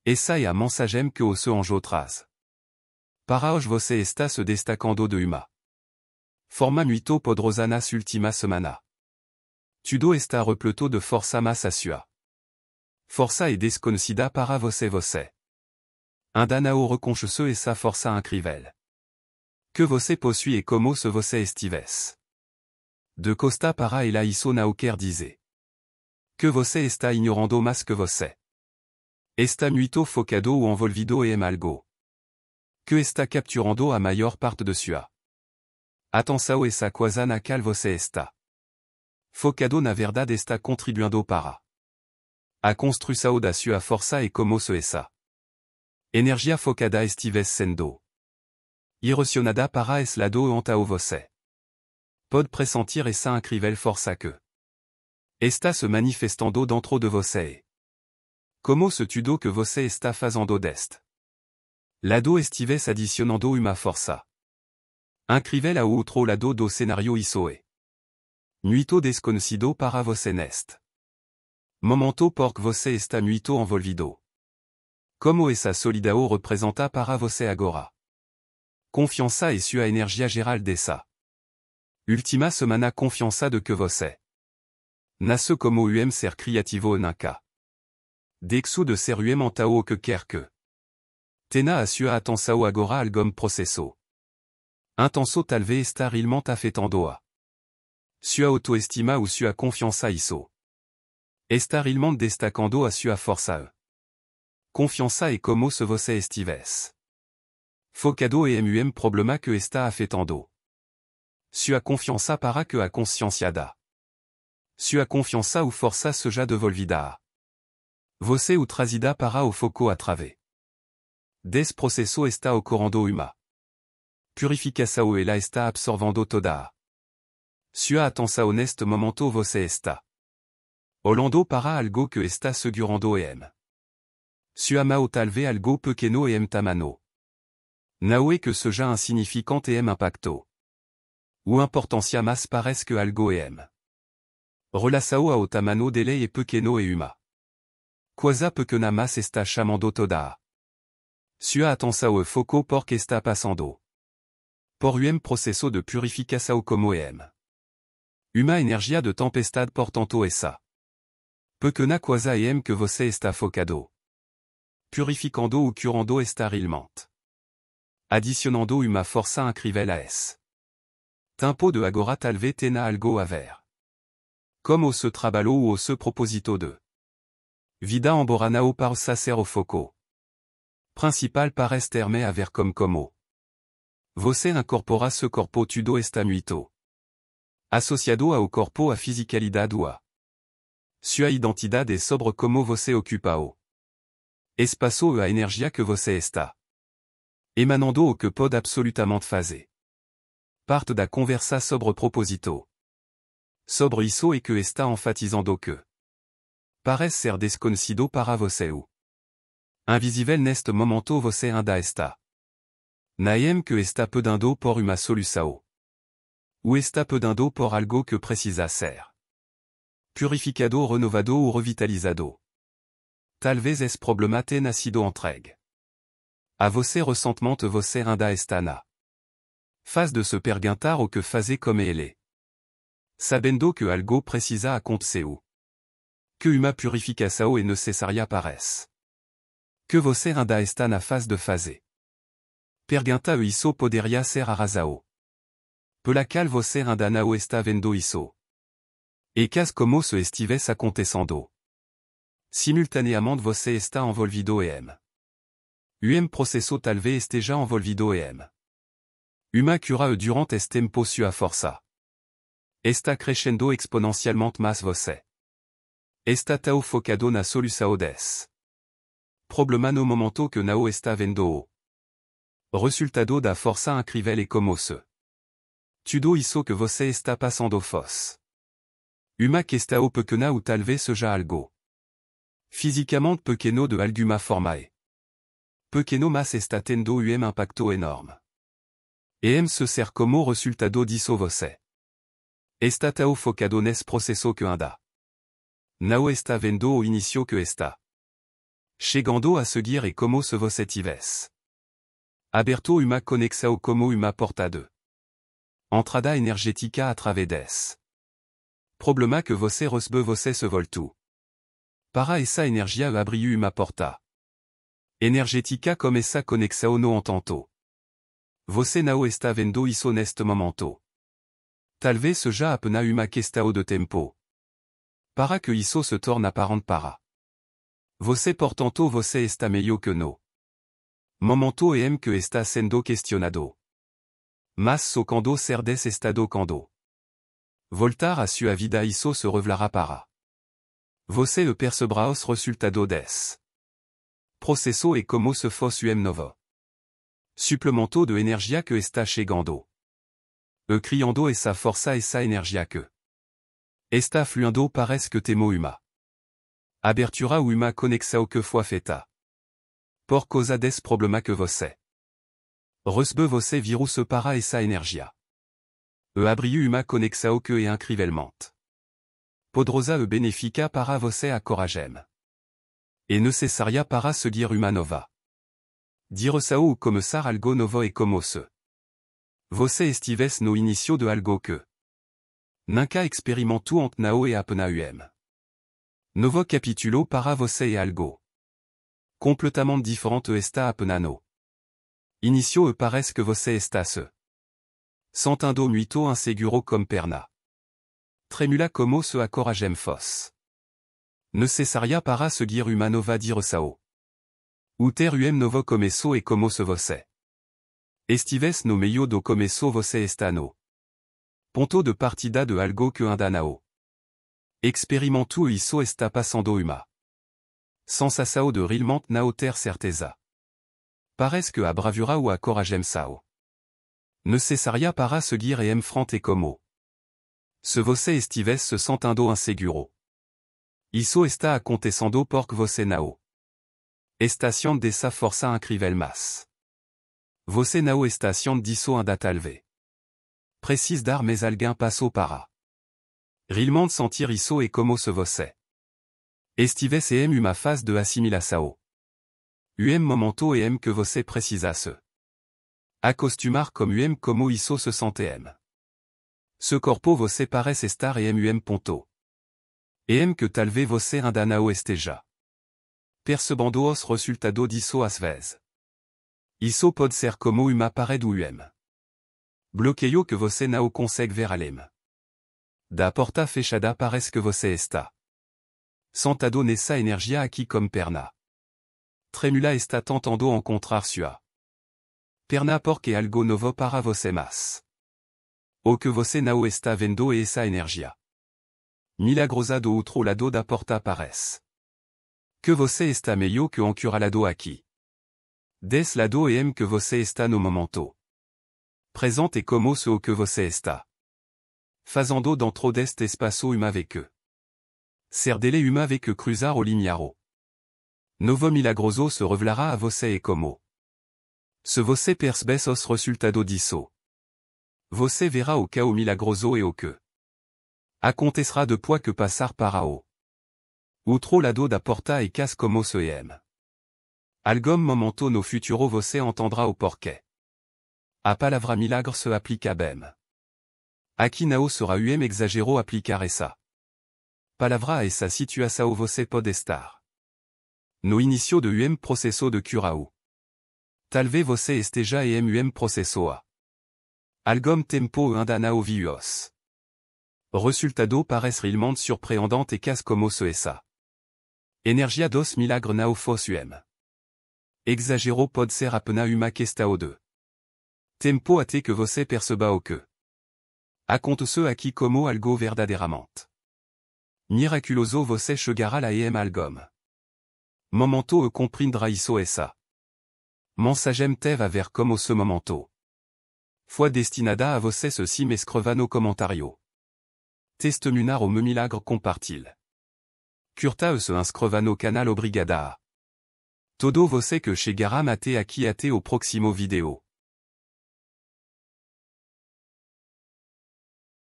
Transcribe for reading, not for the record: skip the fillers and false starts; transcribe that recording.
Essa e a mensagem que osse anjotras. Para hoje você está se destacando de uma forma muito poderosa nas últimas semanas. Tudo está repleto de força massa sua. Força é desconhecida para você. Ainda não reconhece essa força incrível que você possui e como se você estivesse de costa para ela isso não quer dizer que você está ignorando mais que você está muito focado ou envolvido em algo que está capturando a maior parte de sua atenção essa coisa na qual você está focado na verdade está contribuindo para a construção da sua força e como se essa energia focada estivesse sendo direcionada para esse lado onde você pode pressentir essa incrível força que está se manifestando dentro de você. Como se tudo que você está fazendo deste lado estivesse adicionando uma força incrível ao outro lado do cenário isso é muito desconhecido para você neste momento porque você está muito envolvido. Como essa solidão representa para você agora? Confiança e sua energia geral dessa última semana confiança de que você nasce como ser criativo nunca. Dexo de ser mentao que quer que tena a sua atenção agora algum processo intenso talvez estar realmente afetando a sua autoestima ou sua confiança isso estar realmente destacando a sua força. Confiança e como se você estivesse focado e problema que está afetando sua confiança para que a conscienciada sua confiança ou força seja devolvida. Você ou trazida para o foco a través des processo está ocorrendo uma purificação ela está absorvando toda sua atenção neste momento você está olhando para algo que está segurando sua mão talvez algo pequeno e tamano não é que seja insignificante e impacto ou importancia mas parece que algo relação ao tamanho dele é pequeno e uma coisa pequena mas está chamando toda sua atenção e foco porque está passando por processo de purificação como uma energia de tempestade portanto essa pequena coisa que você está focado purificando ou curando esta realmente adicionando uma força incrível a esse tempo de agora talvez tenha algo a ver como se trabalho ou se proposito de vida emboranao par sacer o foco principal parece terme a ver como você incorpora ce corpo tudo está muito associado ao corpo a fisicalidade ou a sua identidade é sobre como você ocupa o espaço e a energia que você está emanando o que pode absolutamente fazer parte da conversa sobre proposito sobre isso e que está enfatizando que parece ser desconhecido para você ou invisível neste momento você ainda está naem que está pedando por uma solução ou está pedando por algo que precisa ser purificado, renovado ou revitalizado. Talvez esse problema tenha sido entregue a você recentemente você ainda está na fase de se perguntar o que fazer como ele sabendo que algo precisa acontecer ou que uma purificação é necessária parece que você ainda está na fase de fazer pergunta isso poderia ser a razão pela qual você ainda não está vendo isso e caso como se estivesse acontecendo simultaneamente você está envolvido processo talvez esteja envolvido uma cura durante este tempo sua força está crescendo exponencialmente mas você está tão focado na solução desse problema no momento que não está vendo o resultado da força incrível e como se tudo isso que você está passando fosse uma questão pequena ou talvez seja algo fisicamente pequeno de alguma forma pequeno mas está tendo impacto enorme e se ser como resultado disso você está tão focado nesse processo que ainda não está vendo o início que está Chegando a seguir e como se você tivesse. Aberto uma conexão como uma porta de entrada energética através. Problema que você recebe você se voltu. Para essa energia abriu uma porta energética como essa conexão no entanto. Você não está vendo isso neste momento. Talvez seja apenas uma questão de tempo. Para que isso se torne apparente para. Você portanto você está melhor que no momento em que está sendo questionado. Mas so quando cerdes estado quando voltar a sua vida isso se revelará para. Você o perceberá os resultados des processo e como se fosse novo. Supplemento de energia que está chegando. Criando essa força essa energia que está fluindo parece que temo uma abertura uma conexão que foi feita. Por causa des problema que você recebe você virus para essa energia. Abriu uma conexão que é incrivelmente poderosa e benéfica para você acoragem. E necessária para seguir uma nova direção ou começar algo novo e como se você estivesse no início de algo que nunca experimentou ante nao e apenas novo capítulo para você e algo completamente diferente está apenas no início e parece que você está se sentando muito inseguro comme perna. Tremula como se acoragem fosse necessária para seguir uma nova direção. Ou ter novo começo e como se você estivesse no meio do começo você está no ponto de partida de algo que ainda não experimentou isso está passando uma sensação de realmente não ter certeza. Parece que a bravura ou a coragem sao necessária para seguir e frente como se você estivesse se sentando inseguro. Isso está acontecendo porque você não está sendo dessa força incrível mas você não está sendo disso ainda talvez precise dar mais alguém passou para realmente sentir isso e como se você estivesse uma phase de assimilação. Momento e que você precisa se acostumar como isso se sente Ce corpo você parece estar ponto. E que talvez você ainda não esteja percebendo os resultados disso às vezes. Isso pode ser como uma parede ou bloqueio que você não consegue ver além. Da porta fechada parece que você está sentado nessa energia aqui como perna. Tremula está tentando encontrar sua perna porque algo novo para você mas o que você não está vendo e essa energia milagrosa do outro lado da porta parece que você está melhor que encurralado aqui. Des lado e que você está no momento presente e como se o que você está fazendo dentro deste espaço uma avec eux. Ser dele uma avec cruzar o limiaro. Novo milagroso se revelará a você e como se você percebe os resultados disso. Você verá o caos milagroso e o que acontecerá depois que passar para o outro lado da porta e casse como se Algum momento no futuro você entendra o porquê. A palavra milagre se aplica bem. Aqui não será exagero aplicar essa palavra a essa situação você pode estar no início de processo de curao. Talvez você esteja processo a algum tempo ainda não viu-os. Resultado parece realmente surpreendente e casse como se essa energia dos milagres não fosse exagero pode ser apenas uma questão de tempo até que você perceba o que acontece aqui como algo verdadeiramente miraculoso você chegará lá e algum momento e compreendra isso essa mensagem teve a ver como ce momento foi destinada a você ceci me escreva no comentário. Testemunhar o meu milagre compartilhe. Curta se inscreva no canal obrigada. Todo você que chegará até aqui até o próximo vidéo.